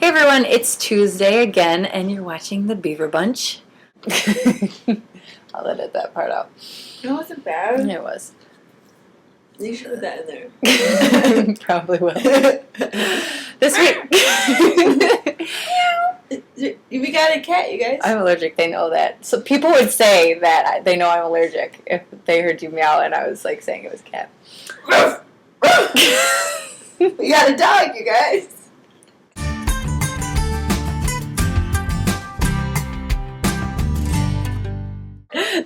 Hey everyone, it's Tuesday again, and you're watching the Beaver Bunch. I'll edit that part out. It wasn't bad. It was. You should put that in there. Probably will. This week. We got a cat, you guys. I'm allergic, they know that. So people would say that they know I'm allergic if they heard you meow and I was like saying it was a cat. We got a dog, you guys.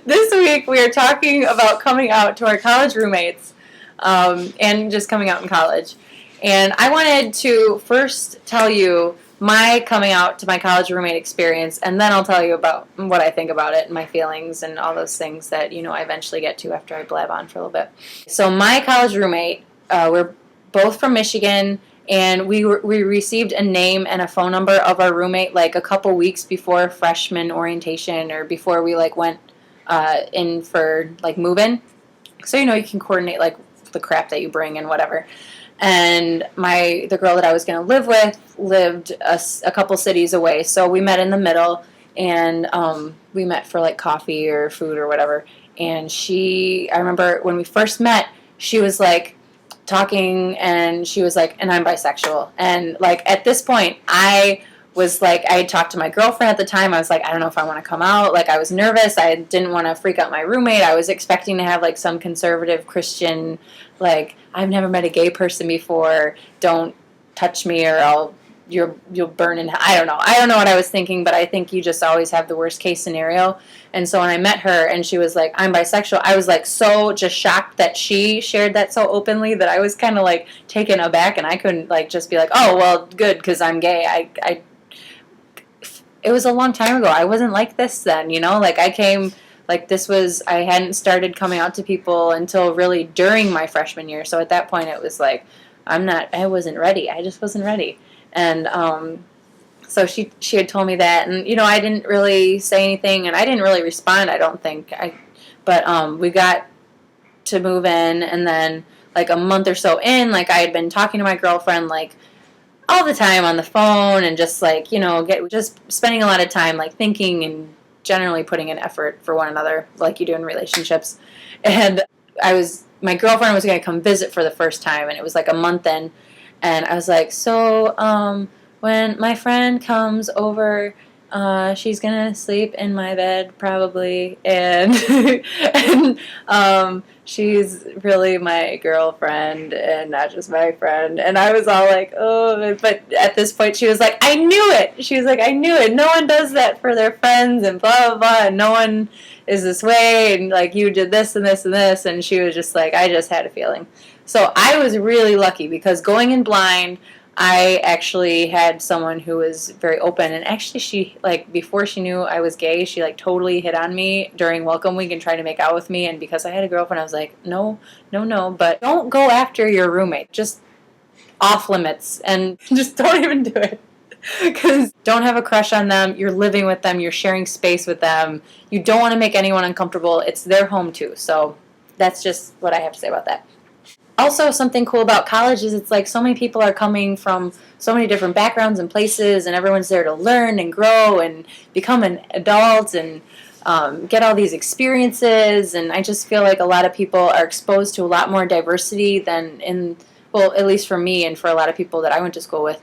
This week we are talking about coming out to our college roommates and just coming out in college. And I wanted to first tell you my coming out to my college roommate experience, and then I'll tell you about what I think about it and my feelings and all those things that, you know, I eventually get to after I blab on for a little bit. So my college roommate, we're both from Michigan, and we received a name and a phone number of our roommate like a couple weeks before freshman orientation or before we like went in for like move-in, so you know you can coordinate like the crap that you bring and whatever. And the girl that I was going to live with lived a couple cities away, so we met in the middle, and we met for like coffee or food or whatever. And I remember when we first met, she was like talking, and she was like, and I'm bisexual. And like at this point, I had talked to my girlfriend at the time. I was like, I don't know if I want to come out. Like, I was nervous. I didn't want to freak out my roommate. I was expecting to have, like, some conservative Christian, like, I've never met a gay person before. Don't touch me or you'll burn in hell. I don't know. I don't know what I was thinking, but I think you just always have the worst case scenario. And so when I met her and she was like, I'm bisexual, I was, like, so just shocked that she shared that so openly that I was kind of, like, taken aback, and I couldn't, like, just be like, oh, well, good, because I'm gay. It was a long time ago. I wasn't like this then, you know? Like, I hadn't started coming out to people until really during my freshman year. So at that point, it was like, I wasn't ready. I just wasn't ready. And so she had told me that. And, you know, I didn't really say anything, and I didn't really respond, I don't think. But we got to move in, and then, like, a month or so in, like, I had been talking to my girlfriend, like, all the time on the phone, and just like, you know, just spending a lot of time like thinking and generally putting in effort for one another like you do in relationships. And my girlfriend was going to come visit for the first time, and it was like a month in, and I was like, so when my friend comes over, she's gonna sleep in my bed probably, and she's really my girlfriend and not just my friend. And I was all like, oh, but at this point she was like, I knew it. She was like, I knew it. No one does that for their friends, and blah, blah, blah, and no one is this way, and like you did this and this and this. And she was just like, I just had a feeling. So I was really lucky, because going in blind, I actually had someone who was very open, and actually she, like, before she knew I was gay, she, like, totally hit on me during welcome week and tried to make out with me, and because I had a girlfriend, I was like, no, but don't go after your roommate. Just off limits, and just don't even do it. Because don't have a crush on them, you're living with them, you're sharing space with them, you don't want to make anyone uncomfortable, it's their home too. So that's just what I have to say about that. Also, something cool about college is it's like so many people are coming from so many different backgrounds and places, and everyone's there to learn and grow and become an adult and get all these experiences. And I just feel like a lot of people are exposed to a lot more diversity than at least for me and for a lot of people that I went to school with.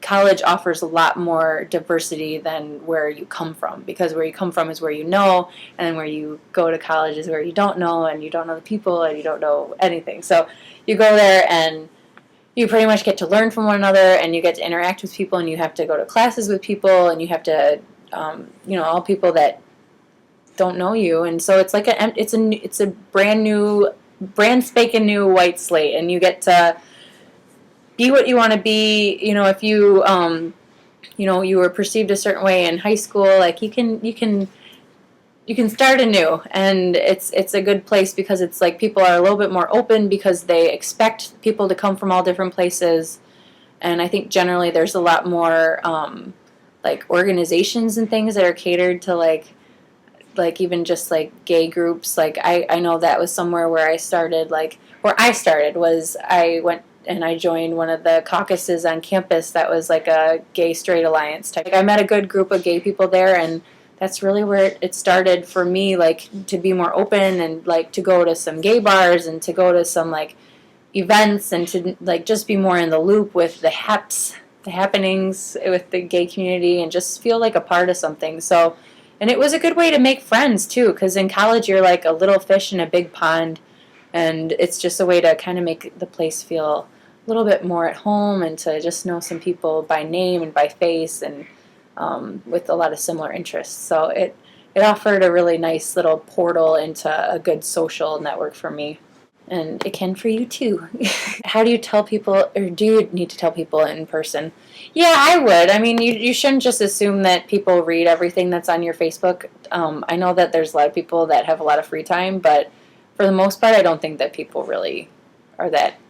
College offers a lot more diversity than where you come from, because where you come from is where you know, and then where you go to college is where you don't know, and you don't know the people, and you don't know anything. So you go there and you pretty much get to learn from one another, and you get to interact with people, and you have to go to classes with people, and you have to, all people that don't know you. And so it's like it's a brand spanking new white slate, and you get to be what you want to be. You know, if you you were perceived a certain way in high school, like you can start anew, and it's a good place, because it's like people are a little bit more open because they expect people to come from all different places. And I think generally there's a lot more like organizations and things that are catered to like even just like gay groups. Like I know that was somewhere where I started, was I went I joined one of the caucuses on campus that was like a gay straight alliance type. Like I met a good group of gay people there, and that's really where it started for me, like to be more open and like to go to some gay bars and to go to some like events and to like just be more in the loop with the happenings with the gay community and just feel like a part of something. So, and it was a good way to make friends too, because in college you're like a little fish in a big pond, and it's just a way to kind of make the place feel a little bit more at home and to just know some people by name and by face and with a lot of similar interests. So it offered a really nice little portal into a good social network for me. And it can for you too. How do you tell people, or do you need to tell people in person? Yeah, I would. I mean, you shouldn't just assume that people read everything that's on your Facebook. I know that there's a lot of people that have a lot of free time, but for the most part, I don't think that people really are that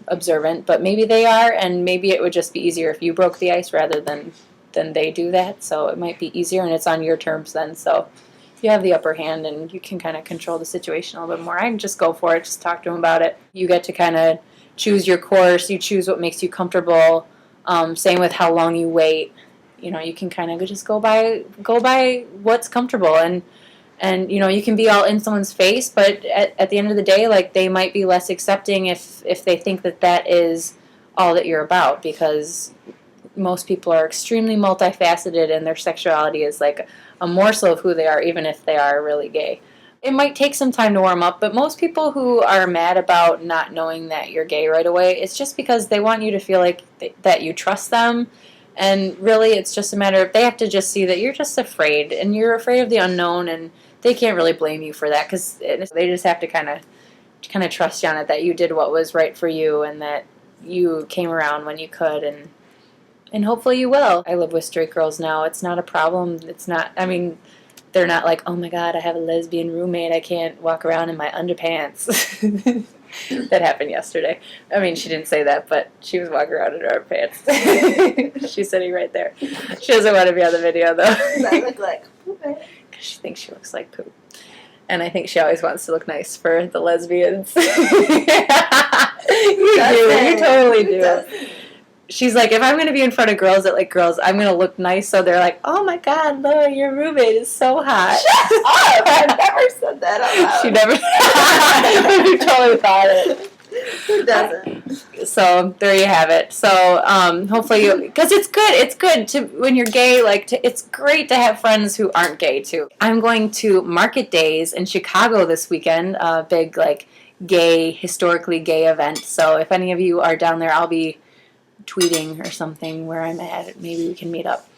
observant. But maybe they are, and maybe it would just be easier if you broke the ice rather than they do that. So it might be easier, and it's on your terms then. So you have the upper hand and you can kind of control the situation a little bit more. I can just go for it, just talk to them about it. You get to kind of choose your course, you choose what makes you comfortable. Same with how long you wait. You know, you can kind of just go by what's comfortable, and you know, you can be all in someone's face, but at the end of the day, like they might be less accepting if they think that is all that you're about, because most people are extremely multifaceted and their sexuality is like a morsel of who they are, even if they are really gay. It might take some time to warm up, but most people who are mad about not knowing that you're gay right away, it's just because they want you to feel like that you trust them. And really, it's just a matter of they have to just see that you're just afraid, and you're afraid of the unknown, and they can't really blame you for that, because they just have to kind of trust you on it, that you did what was right for you and that you came around when you could, and hopefully you will. I live with straight girls now. It's not a problem. It's not, I mean, they're not like, oh my God, I have a lesbian roommate. I can't walk around in my underpants. That happened yesterday. I mean, she didn't say that, but she was walking around in her underpants. She's sitting right there. She doesn't want to be on the video, though. Does that look like poop? Because she thinks she looks like poop. And I think she always wants to look nice for the lesbians. You do. You totally do. She's like, if I'm going to be in front of girls that like girls, I'm going to look nice, so they're like, oh my God, Laura, your roommate is so hot. Shut up! I never said that out loud. She never. You totally thought it. Who doesn't? So there you have it. So hopefully you, because it's good to, when you're gay, like it's great to have friends who aren't gay too. I'm going to Market Days in Chicago this weekend, a big like historically gay event. So if any of you are down there, I'll be tweeting or something where I'm at. Maybe we can meet up.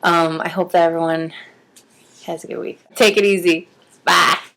I hope that everyone has a good week. Take it easy. Bye.